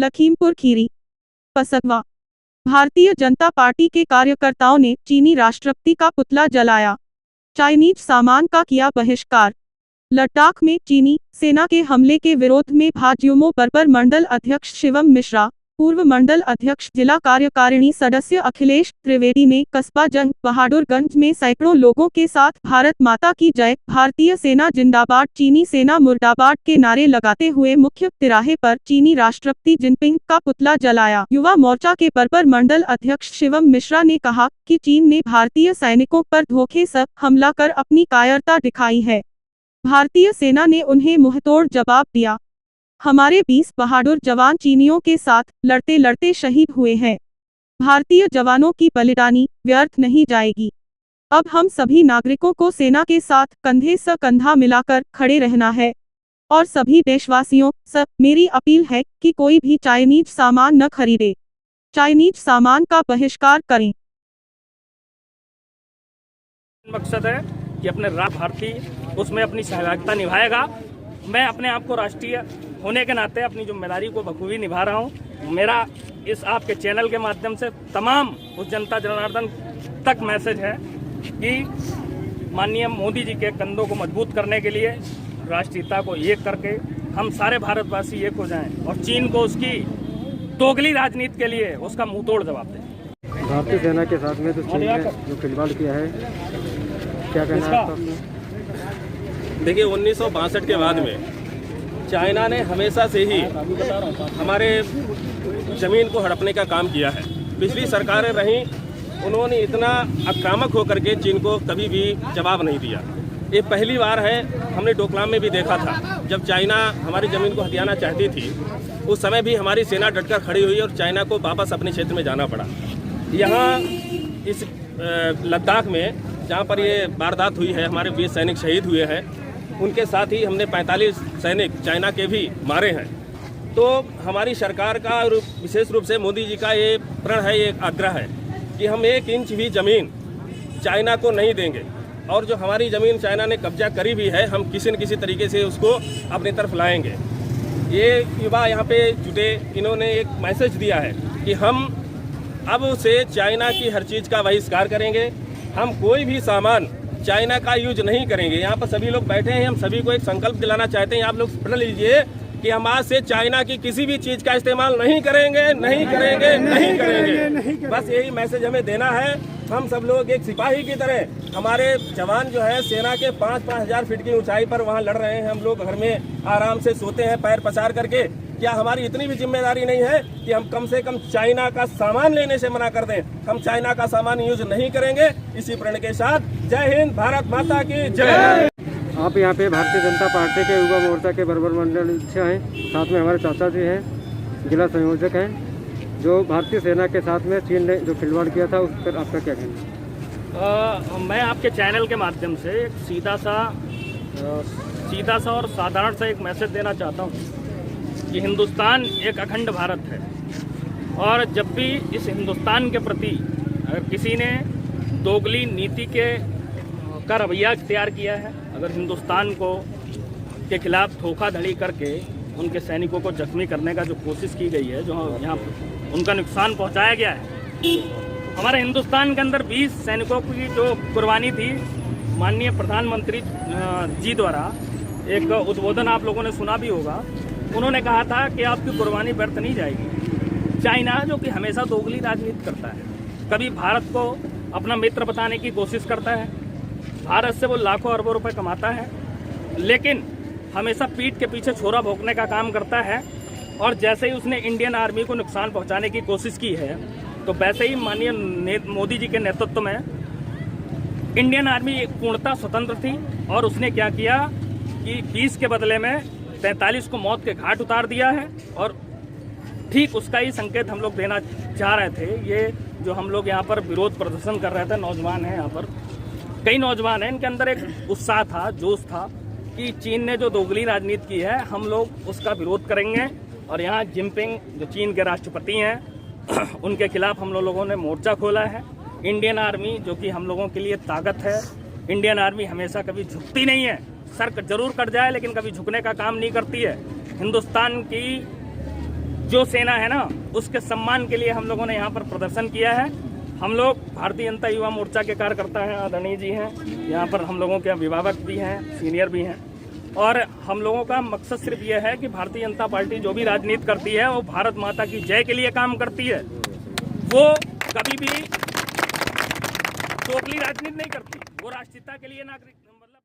Lakhimpur Kheri पसकवा। Bharatiya Janata party के कार्यकर्ताओं ने चीनी राष्ट्रपति का पुतला जलाया, चाइनीज सामान का किया बहिष्कार। लद्दाख में चीनी सेना के हमले के विरोध में भाजयुमो बर्बर मंडल अध्यक्ष शिवम मिश्रा, पूर्व मंडल अध्यक्ष जिला कार्यकारिणी सदस्य अखिलेश त्रिवेदी ने कस्बा जंग बहादुरगंज में सैकड़ों लोगों के साथ भारत माता की जय, भारतीय सेना जिंदाबाद, चीनी सेना मुर्दाबाद के नारे लगाते हुए मुख्य तिराहे पर चीनी राष्ट्रपति जिनपिंग का पुतला जलाया। युवा मोर्चा के बर्बर मंडल अध्यक्ष शिवम मिश्रा ने कहा कि चीन ने भारतीय सैनिकों पर धोखे से हमला कर अपनी कायरता दिखाई है। भारतीय सेना ने उन्हें मुंहतोड़ जवाब दिया। हमारे 20 बहादुर जवान चीनियों के साथ लड़ते लड़ते शहीद हुए हैं। भारतीय जवानों की बलिदानी व्यर्थ नहीं जाएगी। अब हम सभी नागरिकों को सेना के साथ कंधे से कंधा मिलाकर खड़े रहना है और सभी देशवासियों से मेरी अपील है कि कोई भी चाइनीज सामान न खरीदे, चाइनीज सामान का बहिष्कार करें। मकसद है कि अपने भारतीय उसमें अपनी सहभागिता निभाएगा। मैं अपने आप को राष्ट्रीय होने के नाते अपनी जिम्मेदारी को बखूबी निभा रहा हूँ। मेरा इस आपके चैनल के माध्यम से तमाम उस जनता जनार्दन तक मैसेज है कि माननीय मोदी जी के कंधों को मजबूत करने के लिए राष्ट्रीयता को एक करके हम सारे भारतवासी एक हो जाएं और चीन को उसकी दोगली राजनीति के लिए उसका मुंहतोड़ जवाब दें। भारतीय सेना के साथ में तो चीन ने जो खिलवाड़ किया है, क्या कहना है आपका? देखिए, 1962 के बाद में चाइना ने हमेशा से ही हमारे ज़मीन को हड़पने का काम किया है। पिछली सरकारें रहीं, उन्होंने इतना आक्रामक होकर के चीन को कभी भी जवाब नहीं दिया। ये पहली बार है, हमने डोकलाम में भी देखा था जब चाइना हमारी ज़मीन को हथियाना चाहती थी, उस समय भी हमारी सेना डटकर खड़ी हुई और चाइना को वापस अपने क्षेत्र में जाना पड़ा। यहाँ इस लद्दाख में जहाँ पर ये वारदात हुई है, हमारे 20 सैनिक शहीद हुए हैं, उनके साथ ही हमने 45 सैनिक चाइना के भी मारे हैं। तो हमारी सरकार का और विशेष रूप से मोदी जी का ये प्रण है, ये आग्रह है कि हम 1 इंच भी ज़मीन चाइना को नहीं देंगे और जो हमारी ज़मीन चाइना ने कब्जा करी भी है, हम किसी न किसी तरीके से उसको अपनी तरफ लाएंगे। ये युवा यहाँ पे जुटे, इन्होंने एक मैसेज दिया है कि हम अब से चाइना की हर चीज़ का बहिष्कार करेंगे, हम कोई भी सामान चाइना का यूज नहीं करेंगे। यहाँ पर सभी लोग बैठे हैं, हम सभी को एक संकल्प दिलाना चाहते हैं, आप लोग पढ़ लीजिए कि हम आज से चाइना की किसी भी चीज़ का इस्तेमाल नहीं करेंगे, नहीं करेंगे, नहीं करेंगे। बस यही मैसेज हमें देना है। हम सब लोग एक सिपाही की तरह, हमारे जवान जो है सेना के 5-5 हज़ार फीट की ऊंचाई पर वहाँ लड़ रहे हैं, हम लोग घर में आराम से सोते हैं पैर पसार करके। क्या हमारी इतनी भी जिम्मेदारी नहीं है कि हम कम से कम चाइना का सामान लेने से मना कर दें? हम चाइना का सामान यूज नहीं करेंगे। इसी प्रण के साथ जय हिंद, भारत माता की जय। आप यहाँ पे भारतीय जनता पार्टी के युवा मोर्चा के बर्बर मंडल हैं, साथ में हमारे चाचा जी हैं, जिला संयोजक हैं। जो भारतीय सेना के साथ में चीन ने जो खिलवाड़ किया था, उस पर आपका क्या कहना है? मैं आपके चैनल के माध्यम से एक सीधा सा और साधारण सा एक मैसेज देना चाहता हूँ कि हिंदुस्तान एक अखंड भारत है और जब भी इस हिंदुस्तान के प्रति अगर किसी ने दोगली नीति का रवैया इख्तियार किया है, अगर हिंदुस्तान को के खिलाफ धोखाधड़ी करके उनके सैनिकों को जख्मी करने का जो कोशिश की गई है, जो यहाँ उनका नुकसान पहुँचाया गया है, हमारे हिंदुस्तान के अंदर 20 सैनिकों की जो कुर्बानी थी, माननीय प्रधानमंत्री जी द्वारा एक उद्बोधन आप लोगों ने सुना भी होगा। उन्होंने कहा था कि आपकी कुर्बानी व्यर्थ नहीं जाएगी। चाइना जो कि हमेशा दोगली राजनीति करता है, कभी भारत को अपना मित्र बताने की कोशिश करता है, भारत से वो लाखों अरबों रुपए कमाता है, लेकिन हमेशा पीठ के पीछे छोरा भोंकने का काम करता है। और जैसे ही उसने इंडियन आर्मी को नुकसान पहुंचाने की कोशिश की है, तो वैसे ही माननीय मोदी जी के नेतृत्व में इंडियन आर्मी पूर्णतः स्वतंत्र थी और उसने क्या किया कि 20 के बदले में 43 को मौत के घाट उतार दिया है। और ठीक उसका ही संकेत हम लोग देना चाह रहे थे। ये जो हम लोग यहाँ पर विरोध प्रदर्शन कर रहे थे, नौजवान हैं, यहाँ पर कई नौजवान हैं, इनके अंदर एक उत्साह था, जोश था कि चीन ने जो दोगली राजनीति की है, हम लोग उसका विरोध करेंगे। और यहाँ जिनपिंग जो चीन के राष्ट्रपति हैं उनके खिलाफ हम लोगों ने मोर्चा खोला है। इंडियन आर्मी जो कि हम लोगों के लिए ताकत है, इंडियन आर्मी हमेशा कभी झुकती नहीं है, सर जरूर कट जाए लेकिन कभी झुकने का काम नहीं करती है। हिंदुस्तान की जो सेना है ना, उसके सम्मान के लिए हम लोगों ने यहाँ पर प्रदर्शन किया है। हम लोग भारतीय जनता युवा मोर्चा के कार्यकर्ता हैं, आदरणीय जी हैं, यहाँ पर हम लोगों के अभिभावक भी हैं, सीनियर भी हैं, और हम लोगों का मकसद सिर्फ ये है कि भारतीय जनता पार्टी जो भी राजनीति करती है वो भारत माता की जय के लिए काम करती है। वो कभी भी खोखली राजनीति नहीं करती, वो राष्ट्रीयता के लिए नागरिक